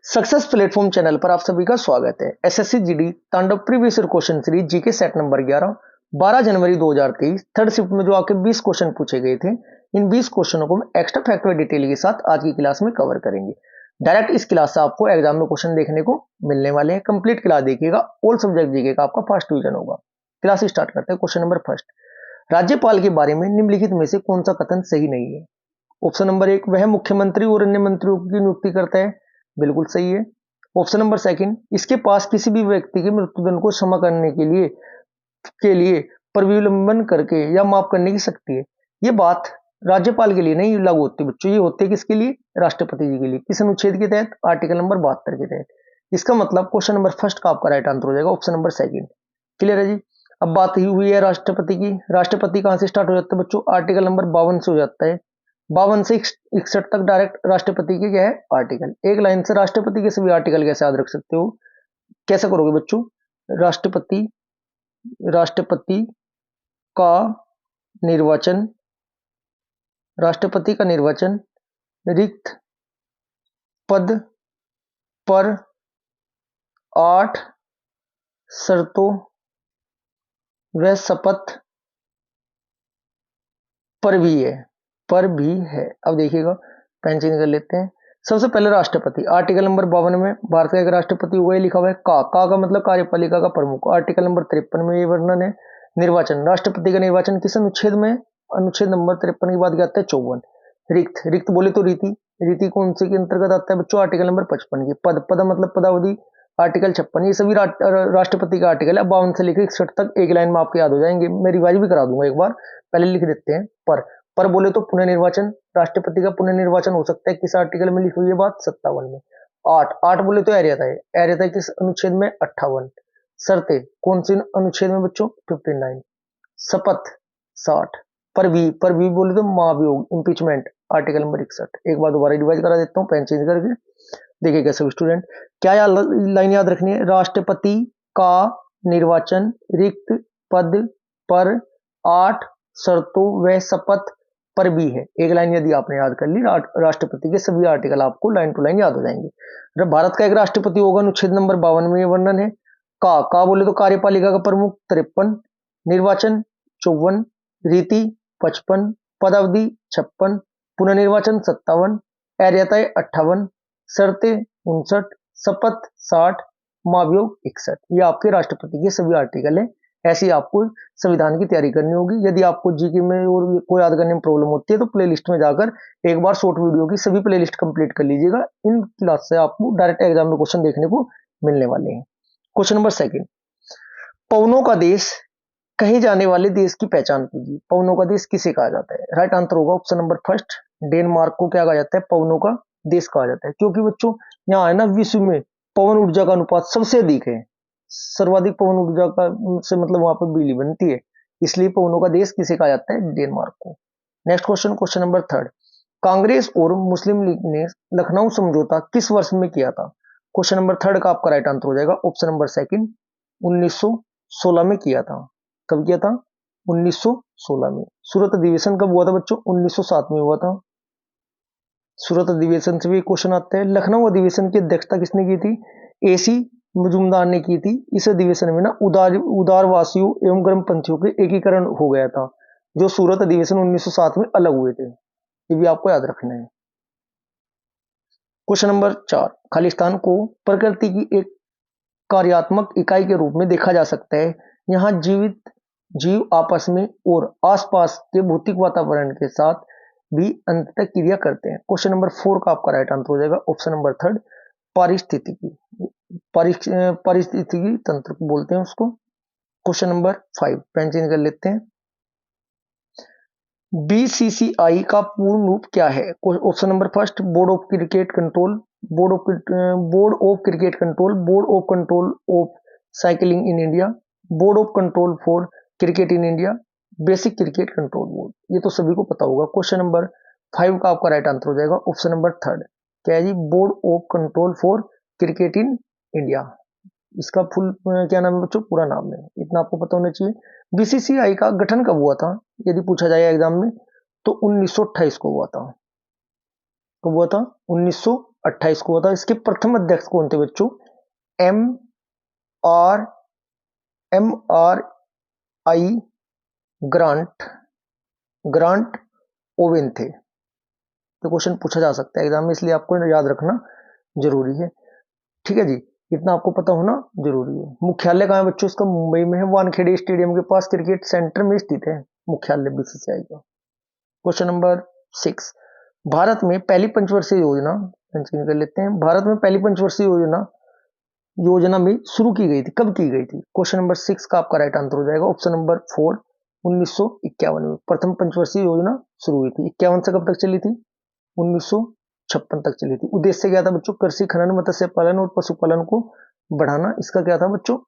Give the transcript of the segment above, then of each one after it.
Success platform channel पर आप सभी का स्वागत है। एसएससी जीडी तांडव previous year question series GK set number 11 12 जनवरी 2023 थर्ड शिफ्ट में जो आपके 20 क्वेश्चन पूछे गए थे, इन 20 क्वेश्चनों को हम एक्स्ट्रा फैक्ट व डिटेल के साथ आज की क्लास में कवर करेंगे। डायरेक्ट इस क्लास से आपको एग्जाम में क्वेश्चन देखने को मिलने वाले हैं। कंप्लीट क्लास देखिएगा, ऑल सब्जेक्ट जीके का आपका फर्स्ट डिवीजन होगा। क्लास स्टार्ट करते हैं। क्वेश्चन नंबर फर्स्ट, राज्यपाल के बारे में निम्नलिखित में से कौन सा कथन सही नहीं है? ऑप्शन नंबर 1, वह मुख्यमंत्री और अन्य मंत्रियों की नियुक्ति करता है, बिल्कुल सही है। ऑप्शन नंबर 2, इसके पास किसी भी व्यक्ति के मृत्युदंड को क्षमा करने के लिए प्रविलंबन करके या माफ करने की शक्ति है। ये बात राज्यपाल के लिए नहीं लागू होती बच्चों, ये होती है किसके लिए? राष्ट्रपति जी के लिए। किस अनुच्छेद के तहत? आर्टिकल नंबर 72 के तहत। इसका मतलब क्वेश्चन नंबर फर्स्ट का आपका राइट आंसर हो जाएगा ऑप्शन नंबर 2। क्लियर है जी। अब बात ही हुई है राष्ट्रपति की। राष्ट्रपति कहां से स्टार्ट हो जाता है बच्चों? आर्टिकल नंबर 52 से हो जाता है। 52 से 61 तक डायरेक्ट राष्ट्रपति के क्या है? आर्टिकल। एक लाइन से राष्ट्रपति के सभी आर्टिकल कैसे याद रख सकते हो? कैसे करोगे बच्चों? राष्ट्रपति का निर्वाचन, राष्ट्रपति का निर्वाचन रिक्त पद पर 8 शर्तों व शपथ पर भी है। अब देखिएगा, पेन चेंज कर लेते हैं। सबसे पहले राष्ट्रपति, आर्टिकल नंबर 52 में भारत का एक राष्ट्रपति हुआ है, लिखा हुआ है का मतलब कार्यपालिका का प्रमुख। आर्टिकल नंबर 53 में ये वर्णन है। निर्वाचन, राष्ट्रपति का निर्वाचन किस अनुच्छेद में? अनुच्छेद नंबर 53 की बात क्या है? 54। रिक्त बोले तो रीति कौन से के अंतर्गत आता है बच्चों? आर्टिकल नंबर 55 की। पद मतलब पदावधि, आर्टिकल 56। ये सभी राष्ट्रपति का आर्टिकल है। 52 से लेकर 61 तक एक लाइन में आपके याद हो जाएंगे। मैं रिवाइज भी करा दूंगा एक बार, पहले लिख देते हैं। पर बोले तो पुनर्निर्वाचन, राष्ट्रपति का पुनर्निर्वाचन हो सकता है। किस आर्टिकल में लिखी हुई है बात? 57 में। 8 बोले तो एरिया किस अनुच्छेद में? 58। शर्तें कौन सी अनुच्छेद में बच्चों? 59। शपथ 60। पर भी बोले तो महाभियोग, इम्पीचमेंट, आर्टिकल नंबर 61। एक बार दोबारा रिवाइज करा देता हूँ पेन चेंज करके। देखिएगा सब स्टूडेंट, क्या लाइन याद रखनी है? राष्ट्रपति का निर्वाचन रिक्त पद पर 8 शर्तों व शपथ पर भी है। एक लाइन यदि आपने याद कर ली, राष्ट्रपति के सभी आर्टिकल आपको लाइन टू लाइन याद हो जाएंगे। जब भारत का एक राष्ट्रपति होगा, अनुच्छेद नंबर 52 में वर्णन है। का बोले तो कार्यपालिका का प्रमुख 53, निर्वाचन 54, रीति 55, पदावधि 56, पुनर्निर्वाचन 57, एरिया 58, शर्तें 59, शपथ 60, महाभियोग 61। ये आपके राष्ट्रपति के सभी आर्टिकल है। ऐसी आपको संविधान की तैयारी करनी होगी। यदि आपको जीके में और कोई याद करने में प्रॉब्लम होती है तो प्लेलिस्ट में जाकर एक बार शॉर्ट वीडियो की सभी प्लेलिस्ट कंप्लीट कर लीजिएगा। इन क्लास से आपको डायरेक्ट एग्जाम में क्वेश्चन देखने को मिलने वाले हैं। क्वेश्चन नंबर 2, पवनों का देश कहे जाने वाले देश की पहचान कीजिए। पवनों का देश किसे कहा जाता है? राइट आंसर होगा ऑप्शन नंबर फर्स्ट, डेनमार्क को क्या कहा जाता है? पवनों का देश कहा जाता है। क्योंकि बच्चों यहाँ है ना, विश्व में पवन ऊर्जा का अनुपात सबसे अधिक है। सर्वाधिक पवन ऊर्जा का से मतलब वहां पर बिजली बनती है, इसलिए पवनों का देश किसे कहा जाता है? डेनमार्क को। नेक्स्ट क्वेश्चन नंबर 3, कांग्रेस और मुस्लिम लीग ने लखनऊ समझौता किस वर्ष में किया था? क्वेश्चन नंबर 3 का आपका राइट आंसर हो जाएगा ऑप्शन नंबर 2, 1916 में किया था। कब किया था? 1916 में। सूरत अधिवेशन कब हुआ था बच्चों? 1907 में हुआ था। सूरत अधिवेशन से भी क्वेश्चन आता है। लखनऊ अधिवेशन की अध्यक्षता किसने की थी? एसी मजूमदार ने की थी। इस अधिवेशन में ना उदारवासियों एवं गर्मपंथियों के एकीकरण हो गया था, जो सूरत अधिवेशन 1907 में अलग हुए थे। ये भी आपको याद रखना है। क्वेश्चन नंबर 4, खालिस्तान को प्रकृति की एक कार्यात्मक इकाई के रूप में देखा जा सकता है। यहाँ जीवित जीव आपस में और आसपास के भौतिक वातावरण के साथ भी अंततः क्रिया करते हैं। क्वेश्चन नंबर 4 का आपका राइट आंसर हो जाएगा ऑप्शन नंबर 3, पारिस्थितिकी तंत्र बोलते हैं उसको। क्वेश्चन नंबर 5, पेन चेंज कर लेते हैं। बीसीसीआई का पूर्ण रूप क्या है? Option number first, board of cricket control, board of cricket control, board of control of cycling in India, board of control for cricket in India, basic cricket control board. ये तो सभी को पता होगा। क्वेश्चन नंबर 5 का आपका right answer हो जाएगा ऑप्शन नंबर 3, क्या है जी? Board of control for cricket in India. इसका फुल क्या नाम है बच्चों? पूरा नाम है, इतना आपको पता होना चाहिए। बीसीसीआई का गठन कब हुआ था यदि पूछा जाए एग्जाम में? तो 1928 को हुआ था। कब हुआ था? 28 को हुआ था। इसके प्रथम अध्यक्ष कौन थे बच्चों? M R I Grant Owen थे। तो क्वेश्चन पूछा जा सकता है एग्जाम में, इसलिए आपको याद रखना जरूरी है। ठीक है जी, इतना आपको पता होना जरूरी है। मुख्यालय कहाँ है बच्चों? इसका मुंबई में है, वानखेड़े स्टेडियम के पास क्रिकेट सेंटर में स्थित है मुख्यालय बीसीसीआई का। क्वेश्चन नंबर 6, भारत में पहली पंचवर्षीय योजना कर लेते हैं। भारत में पहली पंचवर्षीय योजना में शुरू की गई थी, कब की गई थी? क्वेश्चन नंबर 6 का आपका राइट आंसर हो जाएगा ऑप्शन नंबर 4, 1951 में प्रथम पंचवर्षीय योजना शुरू हुई थी। 51 से कब तक चली थी? 1956 तक चली थी। उद्देश्य क्या था बच्चों? कृषि, खनन, मत्स्य पालन और पशुपालन को बढ़ाना। इसका क्या था बच्चों?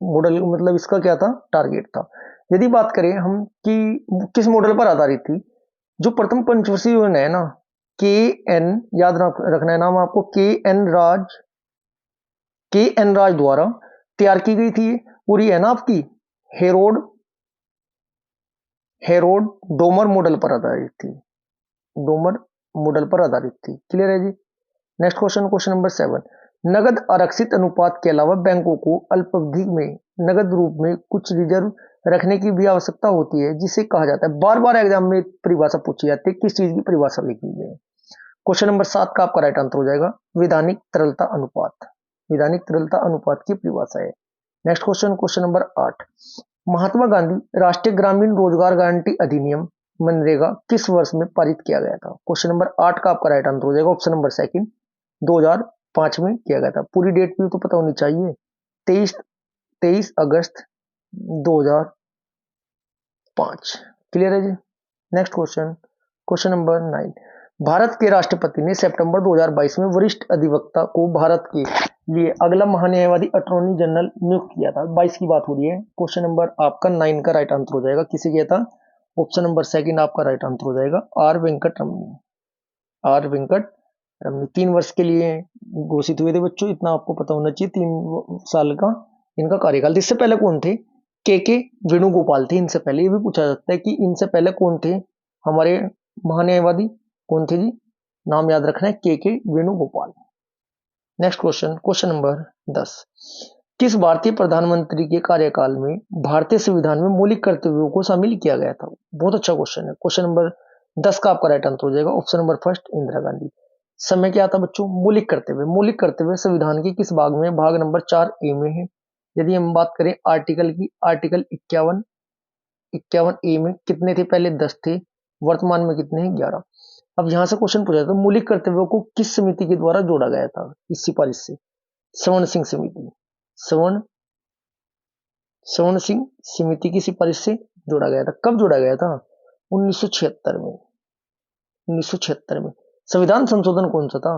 मॉडल, मतलब इसका क्या था? टारगेट था। यदि बात करें हम कि किस मॉडल पर आधारित थी, जो प्रथम पंचवर्षीय योजना है ना, के एन, याद रखना है नाम आपको, के एन राज द्वारा तैयार की गई थी। और ये है ना आपकी हेरोड डोमर मॉडल पर आधारित थी। डोमर मॉडल पर आधारित थी। क्लियर है जी? नेक्स्ट क्वेश्चन, क्वेश्चन नंबर 7, नगद आरक्षित अनुपात के अलावा बैंकों को अल्पावधि में नगद रूप में कुछ रिजर्व रखने की भी आवश्यकता होती है, जिसे कहा जाता है। बार बार एग्जाम में परिभाषा पूछी जाती है, किस चीज की परिभाषा लिखी गई है? क्वेश्चन नंबर 7 का आपका राइट आंसर हो जाएगा वैधानिक तरलता अनुपात। वैधानिक तरलता अनुपात की परिभाषा है। Next question, question number 8, Mahatma Gandhi राष्ट्रीय ग्रामीण रोजगार गारंटी अधिनियम मनरेगा किस वर्ष में पारित किया गया था? क्वेश्चन नंबर 8 का आपका राइट आंसर हो जाएगा ऑप्शन नंबर 2, 2005 में किया गया था। पूरी डेट भी तो पता होनी चाहिए। 23 अगस्त 2005। क्लियर है जी? Next question, question number 9, Bharat के राष्ट्रपति ने सितंबर 2022 में वरिष्ठ अधिवक्ता को भारत के लिए अगला महान्यायवादी अटॉर्नी जनरल नियुक्त किया था। 22 की बात हो रही है। क्वेश्चन नंबर आपका 9 का राइट आंसर हो जाएगा, किसे किया था? ऑप्शन नंबर 2 आपका राइट आंसर हो जाएगा आर वेंकट रमनी। 3 वर्ष के लिए घोषित हुए थे बच्चों, इतना आपको पता होना चाहिए। 3 साल का इनका कार्यकाल। इससे पहले कौन थे? के वेणुगोपाल थे इनसे पहले। ये भी पूछा जाता है कि इनसे पहले कौन थे हमारे महान्यायवादी? कौन थे जी? नाम याद रखना है, के Venugopal. Next question, question number 10, किस भारतीय प्रधानमंत्री के कार्यकाल में भारतीय संविधान में मौलिक कर्तव्यों को शामिल किया गया था? बहुत अच्छा क्वेश्चन है। क्वेश्चन नंबर 10 का आपका राइट आंसर हो जाएगा ऑप्शन नंबर 1, इंदिरा गांधी। समय क्या था बच्चों? मौलिक कर्तव्य। मौलिक कर्तव्य संविधान के किस भाग में? भाग नंबर 4A में है। यदि हम बात करें आर्टिकल की, आर्टिकल 51A में कितने थे? पहले 10 थे, वर्तमान में कितने हैं? 11। अब यहां से क्वेश्चन पूछा था, मौलिक कर्तव्यों को किस समिति के द्वारा जोड़ा गया था इस सिफारिश से? श्रवण सिंह समिति। श्रवण सिंह समिति की सिफारिश से जोड़ा गया था। कब जोड़ा गया था? 1976 में। 1976 में। संविधान संशोधन कौन सा था?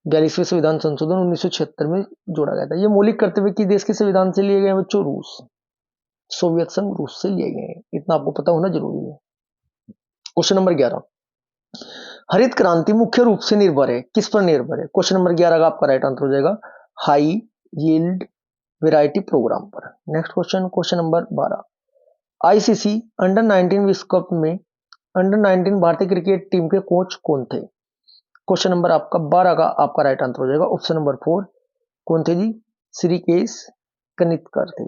42वें संविधान संशोधन 1976 में जोड़ा गया था। ये मौलिक कर्तव्य किस देश के संविधान से लिए गए हैं बच्चों? रूस, सोवियत संघ रूस से लिए गए हैं। इतना आपको पता होना जरूरी है। क्वेश्चन नंबर 11, हरित क्रांति मुख्य रूप से निर्भर है, किस पर निर्भर है? क्वेश्चन नंबर 11 का आपका राइट आंसर हो जाएगा हाई यील्ड वैरायटी प्रोग्राम पर। Next question, question number 12, ICC under 19 विश्व कप में अंडर 19 भारतीय क्रिकेट टीम के कोच कौन थे? क्वेश्चन नंबर आपका 12 का आपका राइट आंसर हो जाएगा ऑप्शन नंबर 4, कौन थे जी? श्रीकेश कनितकर थे।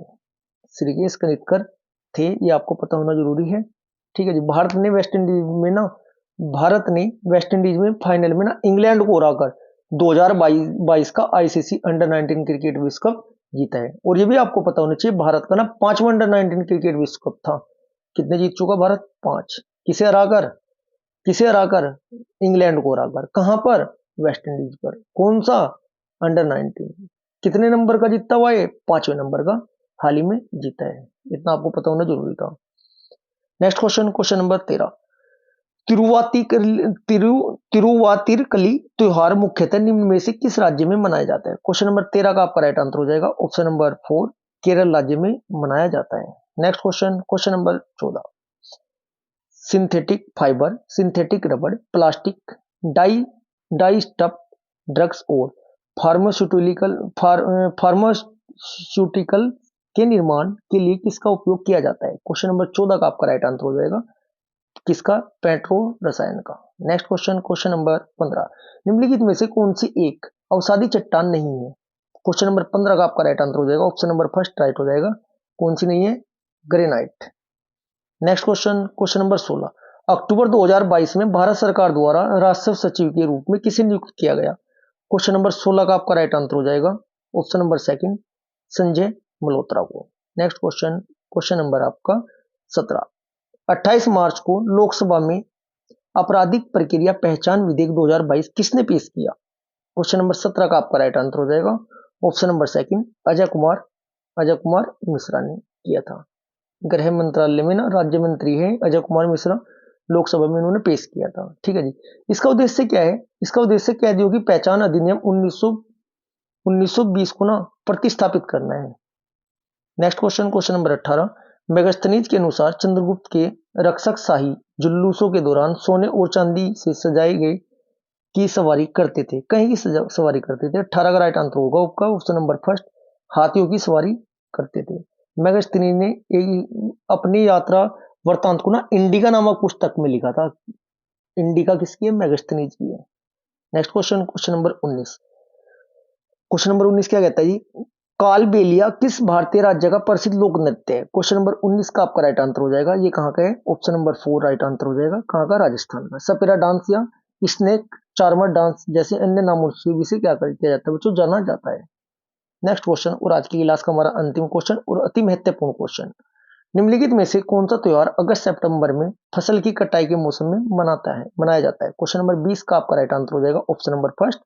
श्रीकेश कनितकर थे, ये आपको पता होना जरूरी है। ठीक है जी। भारत ने वेस्ट इंडीज में फाइनल में ना इंग्लैंड को हराकर 2022 का आईसीसी अंडर 19 क्रिकेट विश्व कप जीता है। और ये भी आपको पता होना चाहिए, भारत का ना 5वां अंडर 19 क्रिकेट विश्व कप था। कितने जीत चुका भारत? 5। किसे हराकर? इंग्लैंड को हराकर। कहां पर? वेस्ट इंडीज पर। कौन सा? अंडर 19। कितने नंबर का जीता हुआ है? 5वें नंबर का हाल ही में जीता है। इतना आपको पता होना जरूरी था। नेक्स्ट क्वेश्चन, क्वेश्चन नंबर 13, तिरुवातिरकली त्योहार मुख्यतः निम्न में से किस राज्य में मनाया जाता है? क्वेश्चन नंबर 13 का आपका राइट आंसर हो जाएगा ऑप्शन नंबर 4, केरल राज्य में मनाया जाता है। Next question, question number 14, synthetic fibre, synthetic रबड़, प्लास्टिक, डाई स्टफ ड्रग्स और फार्मास्यूटिकल के निर्माण के लिए किसका उपयोग किया जाता है? क्वेश्चन नंबर 14 का आपका राइट आंसर हो जाएगा किसका? पेट्रो रसायन का। नेक्स्ट क्वेश्चन, क्वेश्चन नंबर 15, निम्नलिखित में से कौन सी एक अवसादी चट्टान नहीं है? क्वेश्चन नंबर 15 का आपका राइट आंसर हो जाएगा ऑप्शन नंबर फर्स्ट राइट हो जाएगा। कौन सी नहीं है? Granite. Next question, question number 16, अक्टूबर 2022 में भारत सरकार द्वारा राजस्व सचिव के रूप में किसे नियुक्त किया गया? क्वेश्चन नंबर 16 का आपका राइट आंसर हो जाएगा option number second Sanjay Malhotra को। नेक्स्ट क्वेश्चन, क्वेश्चन नंबर आपका 17, 28 मार्च को लोकसभा में आपराधिक प्रक्रिया पहचान विधेयक 2022 किसने पेश किया? क्वेश्चन नंबर 17 का आपका राइट आंसर हो जाएगा option number second Ajay Kumar Mishra ने किया था। गृह मंत्रालय में ना राज्य मंत्री है अजय कुमार मिश्रा, लोकसभा में उन्होंने पेश किया था। ठीक है जी। इसका उद्देश्य क्या है? इसका उद्देश्य कैदियों की पहचान अधिनियम 1920 को ना प्रतिस्थापित करना है। Next question, question number 18, Megasthenes के अनुसार चंद्रगुप्त के रक्षक शाही जुलूसों के दौरान सोने और चांदी से सजाए गए की सवारी करते थे। कहीं की सवारी करते थे? 18 का राइट आंसर होगा आपका ऑप्शन नंबर फर्स्ट हाथियों की सवारी करते थे। मेगास्थनीज ने अपनी यात्रा वृत्तांत को ना इंडिका नामक पुस्तक में लिखा था। इंडिका किसकी है? मेगास्थनीज की है। Next question, question number 19, question number 19 क्या कहता है जी? कालबेलिया किस भारतीय राज्य का प्रसिद्ध लोक नृत्य है? क्वेश्चन नंबर 19 का आपका राइट आंसर हो जाएगा। ये कहाँ का है? ऑप्शन नंबर 4 राइट आंसर हो जाएगा। कहाँ का? राजस्थान का। सपेरा डांस या स्नेक चार्मर डांस जैसे अन्य नामों से भी क्या किया जाता है बच्चों? जाना जाता है। नेक्स्ट क्वेश्चन और आज की क्लास का हमारा अंतिम क्वेश्चन और अति महत्वपूर्ण क्वेश्चन, निम्नलिखित में से कौन सा त्योहार अगस्त सितंबर में फसल की कटाई के मौसम में मनाया जाता है? क्वेश्चन नंबर 20 का आपका राइट आंसर हो जाएगा option number first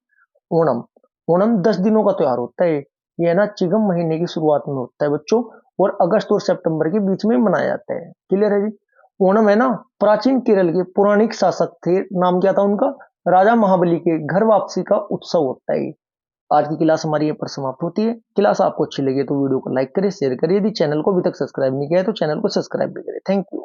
Onam. Onam 10 दिनों का त्योहार होता है। यह ना चिगम महीने की शुरुआत में होता है बच्चों और अगस्त और सितंबर के बीच में मनाया जाता है। क्लियर है जी? ओणम है ना प्राचीन केरल के पौराणिक शासक थे, नाम क्या था उनका? राजा महाबली के घर वापसी का उत्सव होता है। आज की क्लास हमारी यहाँ पर समाप्त होती है। क्लास आपको अच्छी लगी तो वीडियो को लाइक करें, शेयर करें। यदि चैनल को अभी तक सब्सक्राइब नहीं किया है तो चैनल को सब्सक्राइब भी करें। Thank you.